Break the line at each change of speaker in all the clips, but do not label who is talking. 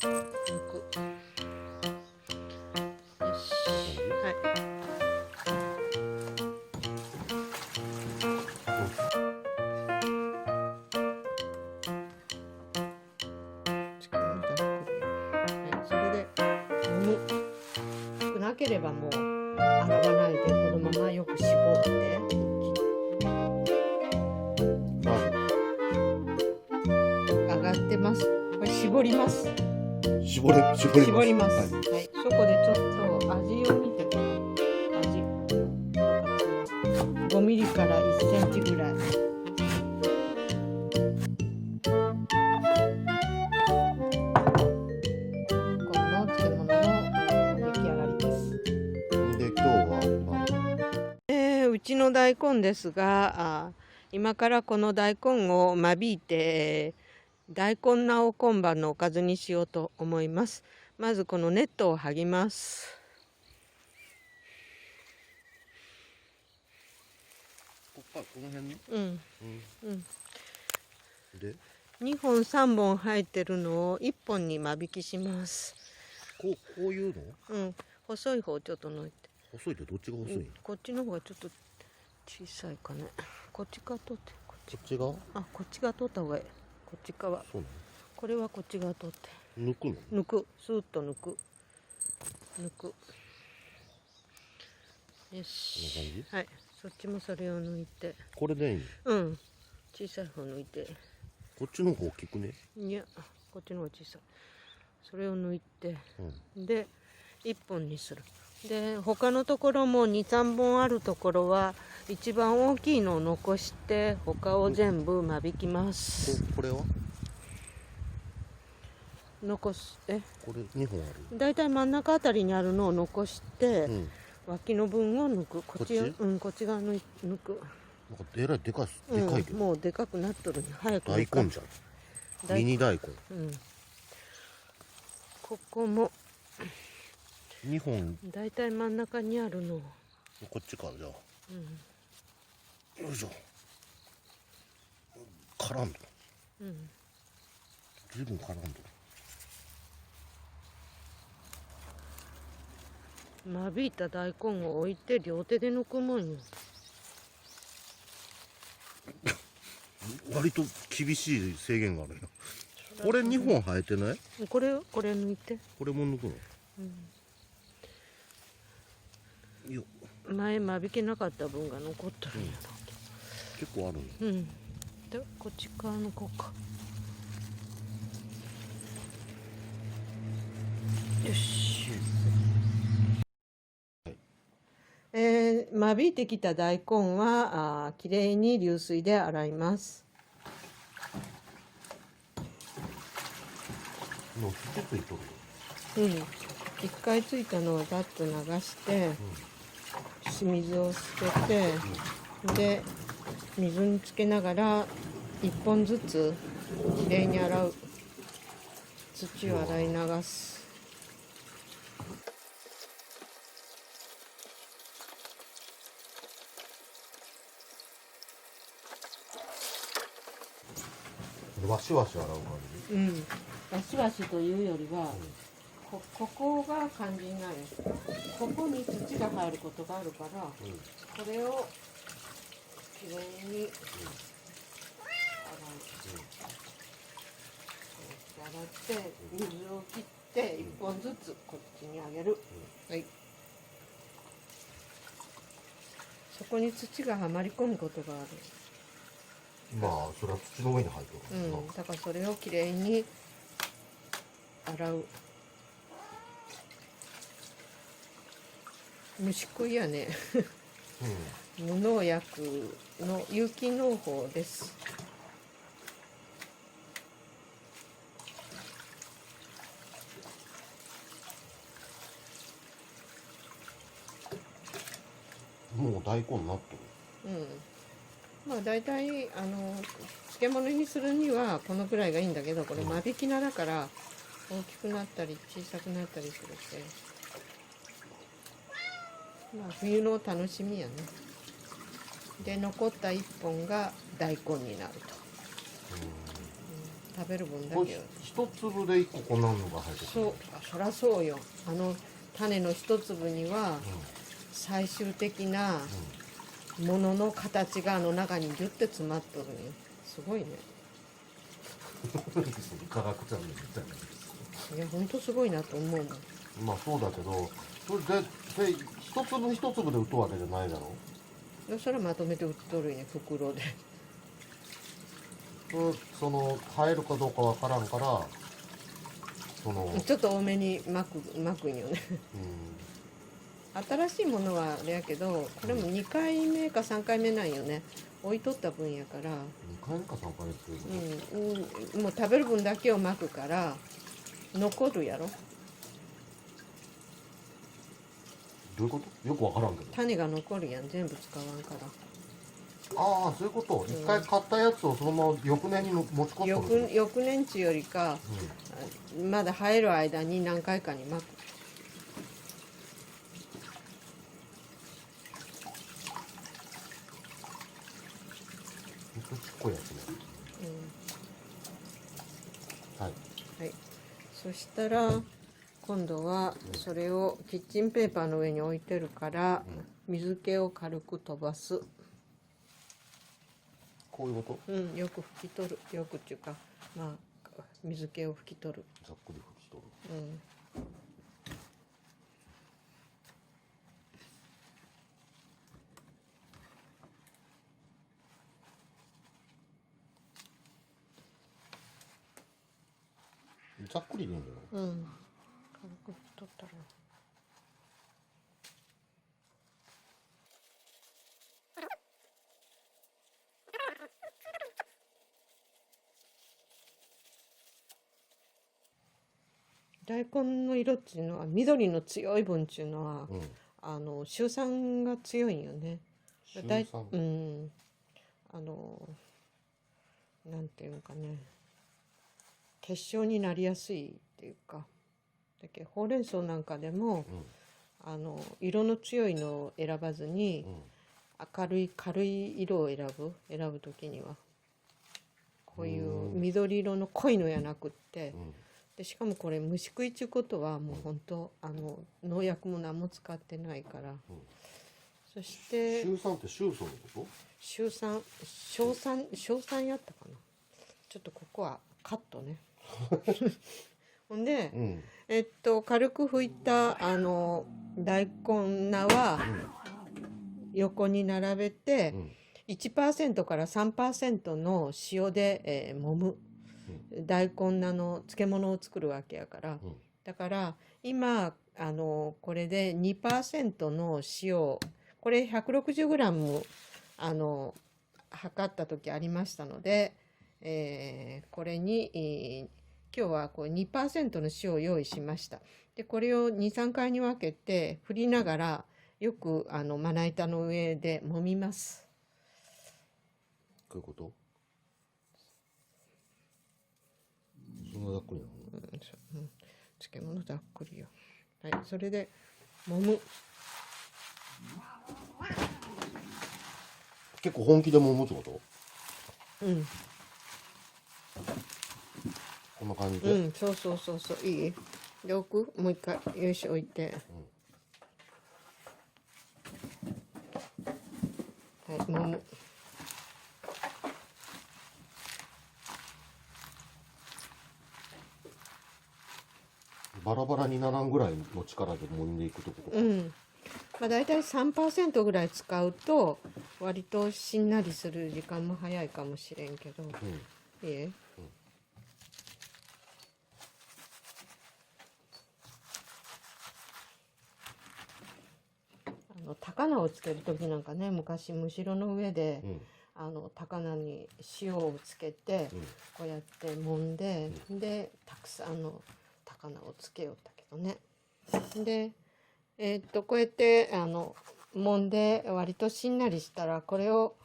よし、はい。それで少なければもう洗わないでこのままよく絞って上がってます。これ絞ります。
絞ります。
はい、そこでちょっと味を見てください。味5ミリから1センチぐらい。この漬物の出来上がりです。
で、今日は、
うちの大根ですが、今からこの大根を間引いて大根菜今晩のおかずにしようと思います。まずこのネットを剥ぎます。
この辺に、で
2本3本入ってるのを1本に間引きします。
こういうの？
細い方ちょっと抜いて。
細いってどっちが細いの？
こっちの方がちょっと小さいかね。こっちから取って、こっち
が？
こっちが取った方がいい。こっち側。
そうなの？
これはこっち側取って。
抜くの？
抜く。スーッと抜く。よし。
こんな感じ？
はい。そっちもそれを抜いて。
これでいい
の？小さい方抜いて。
こっちの方大きくね？
いや、こっちの方が小さい。それを抜いて、で1本にする。で他のところも2、3本あるところは一番大きいのを残して他を全部間引きます。
これは
残す。
これ2本ある。
だいたい真ん中あたりにあるのを残して、脇の分を抜く。こっち側抜く。
なんかえらいでかいけど、
もうでかくなっとるに早く
大根じゃん。ミニ大根。
ここも
2本。
だいたい真ん中にあるの。
こっちかじゃあ。よいしょ。絡んどる。随分絡んど
る。間引いた大根を置いて両手で抜くもんよ。
割と厳しい制限があるよ。これ2本生えてない？
これ抜いて。
これも抜くの？
前間引けなかった分が残ってるんやな。
結構あるの。
でこっち側抜こうか。よし。間引いてきた大根はきれいに流水で洗います。
もう土ついとる。
一回ついたのをざっと流して、水を捨てて、で水につけながら1本ずつきれいに洗う。土を洗い流す。
わしわし洗う感じ？
わしわしというよりは、ここが肝心なんです。ここに土が入ることがあるから、これをきれいに洗って水を切って1本ずつこっちにあげる。はい。そこに土がはまり込むことがある。
まあそれは土の上に入ってる。
だからそれをきれいに洗う。虫食いやね。無農薬の有機農法です。
もう大根になってる。
まあ大体漬物にするにはこのくらいがいいんだけど、これ間引き菜だから大きくなったり小さくなったりするって、まあ冬の楽しみやね。で残った1本が大根になると。食べる分だ
これ
けよ。
一粒で一個こんなのが入ってる。
そうそりゃそうよ。種の一粒には最終的なものの形が中にギュッて詰まっとるんよ。すごいね。
科学チャンネルみたいな。
いやほんとすごいなと思うもん。
まあそうだけど、それで一粒一粒で売っとるわけじゃないだろ。
それはまとめて売っとるんや、袋で。
その入るかどうかわからんから、その
ちょっと多めに巻くんよね。
う
新しいものはあれやけど、これも2回目か3回目なんよね。置いとった分やから、
2回目か3回目っていうの、
もう食べる分だけを巻くから残るやろ。
どういうことよくわからんけど。
種が残るやん、全部使わんから。
ああそういうこと。一回買ったやつをそのまま翌年に持ち込んでる。
翌年中よりか、まだ生える間に何回かに巻く。
ほんとちっこいやつね。はい
はい、そしたら今度はそれをキッチンペーパーの上に置いてるから水気を軽く飛ばす。
こういうこと。
よく拭き取る。よくっていうか、まあ水気を拭き取る。
ざっくり拭き取る。ざっくりでいいんだよ。
軽く拭き取ったら。大根の色っていうのは緑の強い分っていうのは、臭酸が強いんよね。
臭酸。
なんていうかね、結晶になりやすいっていうか。だけどほうれん草なんかでも、色の強いのを選ばずに、軽い色を選ぶ時にはこういう緑色の濃いのやなくって、でしかもこれ虫食いっちゅうことはもう本当農薬も何も使ってないから、そして
臭酸って臭素のこ
硝酸やったかな。ちょっとここはカットね。ほんで、軽く拭いた大根菜は横に並べて、1% から 3% の塩で、揉む。大根菜の漬物を作るわけやから、だから今これで 2% の塩、これ 160g 測った時ありましたので、これに、今日はこう 2% の塩を用意しました。でこれを 2,3 回に分けて振りながらよくまな板の上で揉みます。
ういうこと。そんなざっくりなの。
漬物ざっくりよ。はい、それで揉む。
結構本気で揉むってこと。こんな感じで。
そういい。で置く。もう一回よいしょ置いて、はい揉む。
バラバラにならんぐらいの力で揉んでいくってことか。
だいたい 3% ぐらい使うと割としんなりする時間も早いかもしれんけど、いいえ、高菜をつける時なんかね、昔むしろの上で、高菜に塩をつけて、こうやって揉んで、でたくさんの高菜をつけよったけどね。でこうやって揉んで割としんなりしたら、これを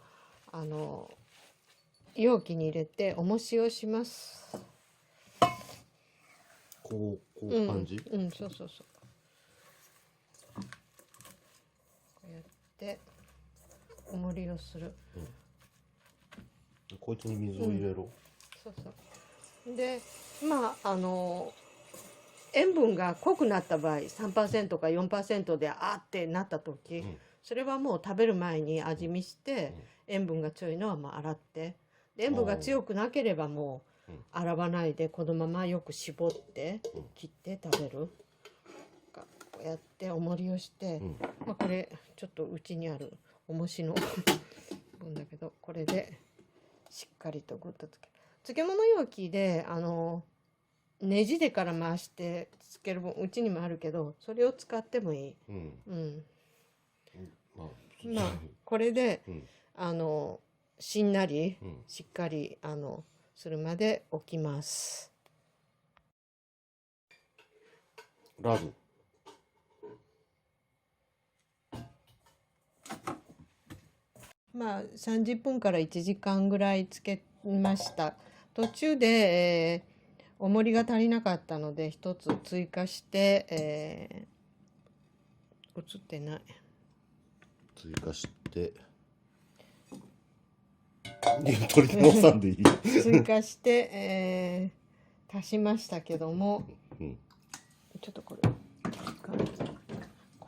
容器に入れて重しをします。
こう感じ。
そうこうやって重りをする。
こいつに水を入れろ。
で塩分が濃くなった場合 3% か 4% であってなった時、それはもう食べる前に味見して、塩分が強いのはまあ洗って、で塩分が強くなければもう洗わないでこのままよく絞って切って食べる。こうやって重りをして、まあ、これちょっとうちにある重しの分だけど、これでしっかりとグッと漬物容器でねじでから回してつける分うちにもあるけど、それを使ってもいい。まあこれで、しんなりしっかりするまで置きます。
ラズ
まあ30分から1時間ぐらいつけました。途中で、重りが足りなかったので一つ追加して、映ってない。
追加して取り直さんでいい
追加して、足しましたけども、ちょっとこ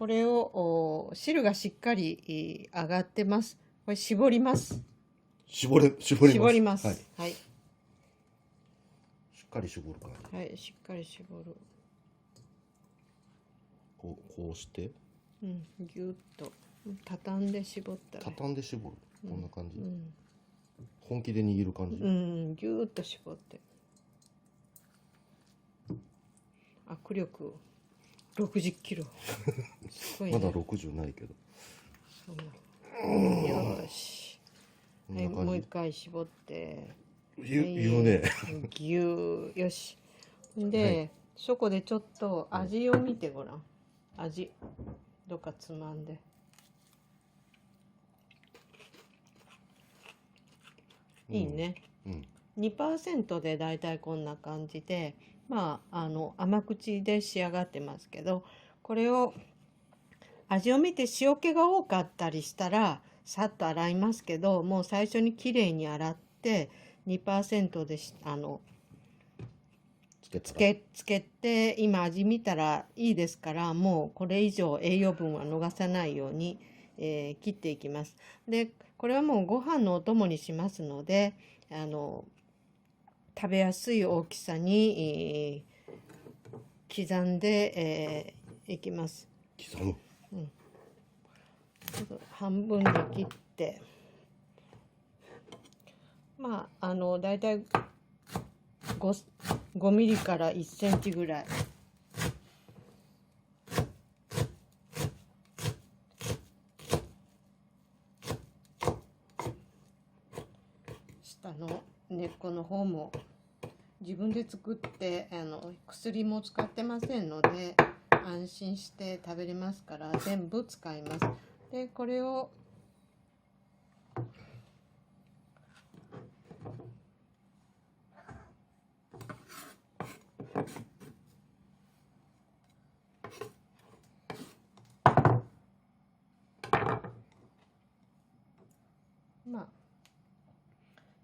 れを汁がしっかり上がってます。これ絞ります。
絞ります。
はい、はい、
しっかり絞るか。
はい、しっかり絞る。
こうして、
ぎゅっと畳んで絞ったら。
畳んで絞る。こんな感じ。本気で握る感じ。
ぎゅっと絞って。握力60キロ。すごいね。
まだ60ないけど。
よし。はい、もう一回絞って。
言うね。
ぎゅよし。で、そこでちょっと味を見てごらん。味。どっかつまんで。いいね。2% でだいたいこんな感じで、まあ甘口で仕上がってますけど、これを味を見て塩気が多かったりしたらさっと洗いますけど、もう最初にきれいに洗って 2% でつけて、今味見たらいいですから、もうこれ以上栄養分は逃さないように、切っていきます。でこれはもうご飯のお供にしますので、食べやすい大きさに、刻んで、いきます。
刻む。
半分で切って、まあだいたい5ミリから1センチぐらい。下の根っこの方も自分で作って、薬も使ってませんので安心して食べれますから全部使います。でこれをまあ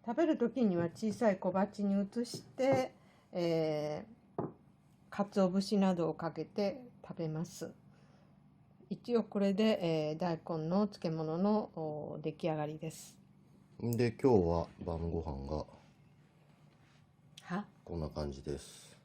食べる時には小さい小鉢に移して、鰹節などをかけて食べます。一応これで、大根の漬物の出来上がりです。
で今日は晩ご飯がこんな感じです。